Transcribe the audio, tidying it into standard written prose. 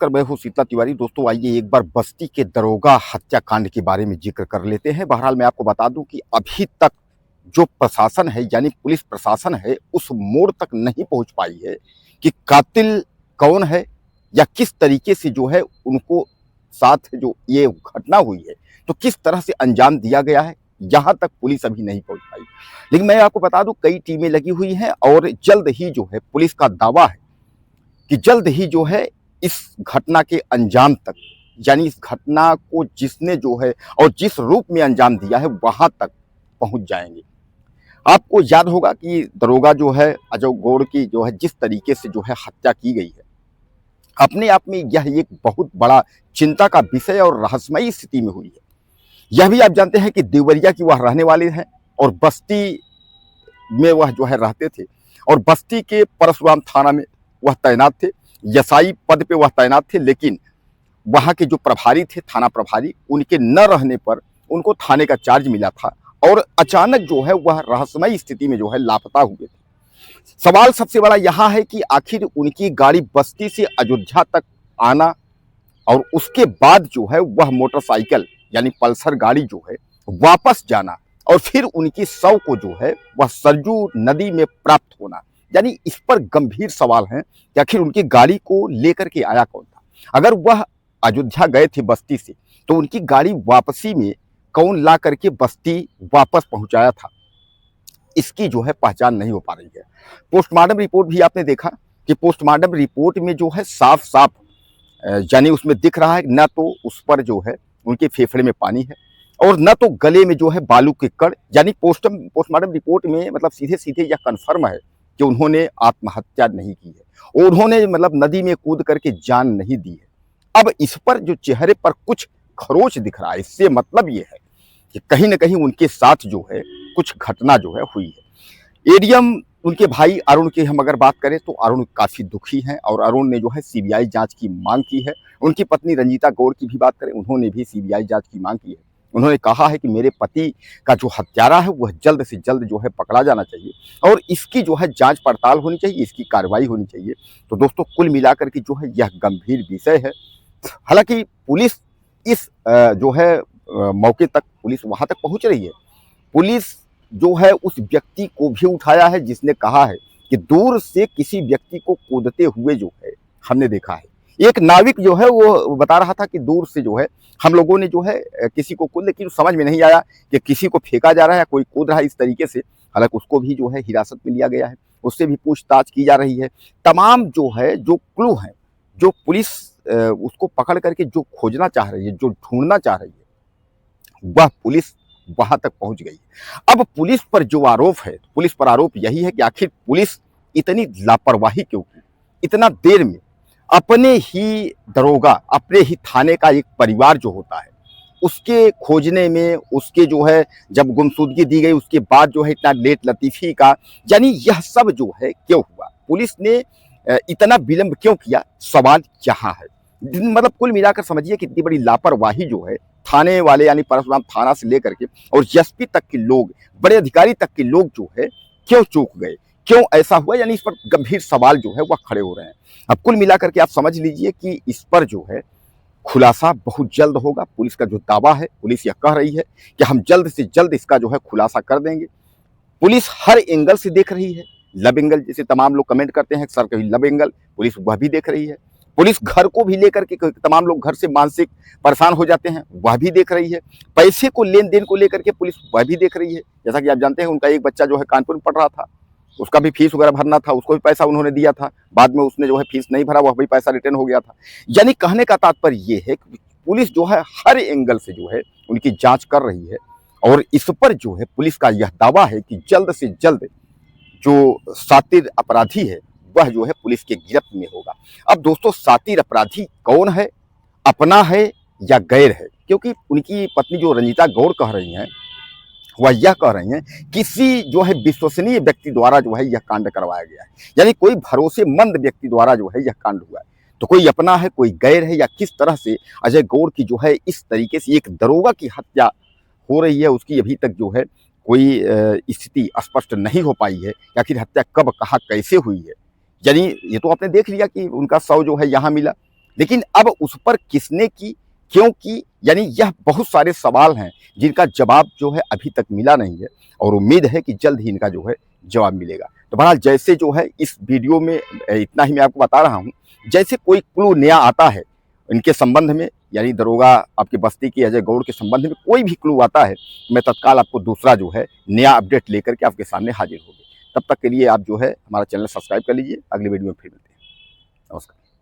नमस्कार, मैं हूँ शीतला तिवारी। दोस्तों आइए एक बार बस्ती के दरोगा हत्याकांड के बारे में जिक्र कर लेते हैं। बहरहाल मैं आपको बता दूं कि अभी तक जो प्रशासन है यानी पुलिस प्रशासन है उस मोड़ तक नहीं पहुंच पाई है कि कातिल कौन है या किस तरीके से जो है उनको साथ जो ये घटना हुई है तो किस तरह से अंजाम दिया गया है, यहाँ तक पुलिस अभी नहीं पहुंच पाई। लेकिन मैं आपको बता दूं कई टीमें लगी हुई हैं और जल्द ही जो है पुलिस का दावा है कि जल्द ही जो है इस घटना के अंजाम तक, यानी इस घटना को जिसने जो है और जिस रूप में अंजाम दिया है वहां तक पहुंच जाएंगे। आपको याद होगा कि दरोगा जो है अजय गौड़ की जो है जिस तरीके से जो है हत्या की गई है, अपने आप में यह एक बहुत बड़ा चिंता का विषय और रहस्यमयी स्थिति में हुई है। यह भी आप जानते हैं कि देवरिया की वह रहने वाले हैं और बस्ती में वह जो है रहते थे और बस्ती के परशुराम थाना में वह तैनात थे, यसाई पद पे वह तैनात थे। लेकिन वहाँ के जो प्रभारी थे, थाना प्रभारी, उनके न रहने पर उनको थाने का चार्ज मिला था और अचानक जो है वह रहस्यमयी स्थिति में जो है लापता हुए थे। सवाल सबसे बड़ा यहाँ है कि आखिर उनकी गाड़ी बस्ती से अयोध्या तक आना और उसके बाद जो है वह मोटरसाइकिल यानी पल्सर गाड़ी जो है वापस जाना और फिर उनकी शव को जो है वह सरजू नदी में प्राप्त होना, यानी इस पर गंभीर सवाल हैं कि आखिर उनकी गाड़ी को लेकर के आया कौन था। अगर वह अयोध्या गए थे बस्ती से तो उनकी गाड़ी वापसी में कौन ला करके बस्ती वापस पहुंचाया था, इसकी जो है पहचान नहीं हो पा रही है। पोस्टमार्टम रिपोर्ट भी आपने देखा कि पोस्टमार्टम रिपोर्ट में जो है साफ साफ यानी उसमें दिख रहा है न तो उस पर जो है उनके फेफड़े में पानी है और न तो गले में जो है बालू के कण, यानी पोस्टमार्टम रिपोर्ट में मतलब सीधे सीधे यह कन्फर्म है कि उन्होंने आत्महत्या नहीं की है और उन्होंने मतलब नदी में कूद करके जान नहीं दी है। अब इस पर जो चेहरे पर कुछ खरोच दिख रहा है, इससे मतलब ये है कि कहीं ना कहीं उनके साथ जो है कुछ घटना जो है हुई है। एडीएम उनके भाई अरुण की हम अगर बात करें तो अरुण काफी दुखी हैं और अरुण ने जो है सीबीआई जांच की मांग की है। उनकी पत्नी रंजीता गौड़ की भी बात करें, उन्होंने भी सीबीआई जांच की मांग की है। उन्होंने कहा है कि मेरे पति का जो हत्यारा है वह जल्द से जल्द जो है पकड़ा जाना चाहिए और इसकी जो है जांच पड़ताल होनी चाहिए, इसकी कार्रवाई होनी चाहिए। तो दोस्तों कुल मिलाकर के जो है यह गंभीर विषय है। हालांकि पुलिस इस जो है मौके तक पुलिस वहां तक पहुंच रही है। पुलिस जो है उस व्यक्ति को भी उठाया है जिसने कहा है कि दूर से किसी व्यक्ति को कूदते हुए जो है हमने देखा है। एक नाविक जो है वो बता रहा था कि दूर से जो है हम लोगों ने जो है किसी को कूद, लेकिन समझ में नहीं आया कि किसी को फेंका जा रहा है, कोई कूद रहा है इस तरीके से। हालांकि उसको भी जो है हिरासत में लिया गया है, उससे भी पूछताछ की जा रही है। तमाम जो है जो क्लू हैं, जो पुलिस उसको पकड़ करके जो खोजना चाह रही है, जो ढूंढना चाह रही है, वह पुलिस वहां तक पहुंच गई है। अब पुलिस पर जो आरोप है, पुलिस पर आरोप यही है कि आखिर पुलिस इतनी लापरवाही क्यों की, इतना देर में अपने ही दरोगा, अपने ही थाने का एक परिवार जो होता है उसके खोजने में, उसके जो है जब गुमशुदगी दी गई उसके बाद जो है इतना लेट लतीफी का, यानी यह सब जो है क्यों हुआ, पुलिस ने इतना विलंब क्यों किया, सवाल यहाँ है। मतलब कुल मिलाकर समझिए कि इतनी बड़ी लापरवाही जो है थाने वाले यानी परशुराम थाना से लेकर के और एसपी तक के लोग, बड़े अधिकारी तक के लोग जो है क्यों चूक गए, क्यों ऐसा हुआ, यानी इस पर गंभीर सवाल जो है वह खड़े हो रहे हैं। अब कुल मिलाकर के आप समझ लीजिए कि इस पर जो है खुलासा बहुत जल्द होगा। पुलिस का जो दावा है, पुलिस यह कह रही है कि हम जल्द से जल्द इसका जो है खुलासा कर देंगे। पुलिस हर एंगल से देख रही है, लव एंगल जैसे तमाम लोग कमेंट करते हैं सर कभी लव एंगल, पुलिस वह भी देख रही है। पुलिस घर को भी लेकर के, तमाम लोग घर से मानसिक परेशान हो जाते हैं, वह भी देख रही है। पैसे को लेन देन को लेकर के पुलिस वह भी देख रही है। जैसा कि आप जानते हैं उनका एक बच्चा जो है कानपुर में पढ़ रहा था, उसका भी फीस वगैरह भरना था, उसको भी पैसा उन्होंने दिया था, बाद में उसने जो है फीस नहीं भरा, वह भी पैसा रिटर्न हो गया था। यानी कहने का तात्पर्य ये है कि पुलिस जो है हर एंगल से जो है उनकी जांच कर रही है और इस पर जो है पुलिस का यह दावा है कि जल्द से जल्द जो शातिर अपराधी है वह जो है पुलिस के गिरफ्त में होगा। अब दोस्तों शातिर अपराधी कौन है, अपना है या गैर है, क्योंकि उनकी पत्नी जो रंजीता गौड़ कह रही हैं वह यह कह रही हैं किसी जो है विश्वसनीय व्यक्ति द्वारा जो है यह कांड करवाया गया है, यानी कोई भरोसेमंद व्यक्ति द्वारा जो है यह कांड हुआ है। तो कोई अपना है, कोई गैर है, या किस तरह से अजय गौड़ की जो है इस तरीके से एक दरोगा की हत्या हो रही है, उसकी अभी तक जो है कोई स्थिति स्पष्ट नहीं हो पाई है। आखिर हत्या कब, कहाँ, कैसे हुई है। यानी ये तो आपने देख लिया कि उनका शव जो है यहाँ मिला, लेकिन अब उस पर किसने की, क्यों की, यानी यह बहुत सारे सवाल हैं जिनका जवाब जो है अभी तक मिला नहीं है और उम्मीद है कि जल्द ही इनका जो है जवाब मिलेगा। तो बहरहाल जैसे जो है इस वीडियो में इतना ही मैं आपको बता रहा हूँ, जैसे कोई क्लू नया आता है इनके संबंध में, यानी दरोगा आपकी बस्ती की अजय गौड़ के संबंध में कोई भी क्लू आता है, मैं तत्काल आपको दूसरा जो है नया अपडेट लेकर के आपके सामने हाजिर होगी। तब तक के लिए आप जो है हमारा चैनल सब्सक्राइब कर लीजिए। अगले वीडियो में फिर मिलते हैं। नमस्कार।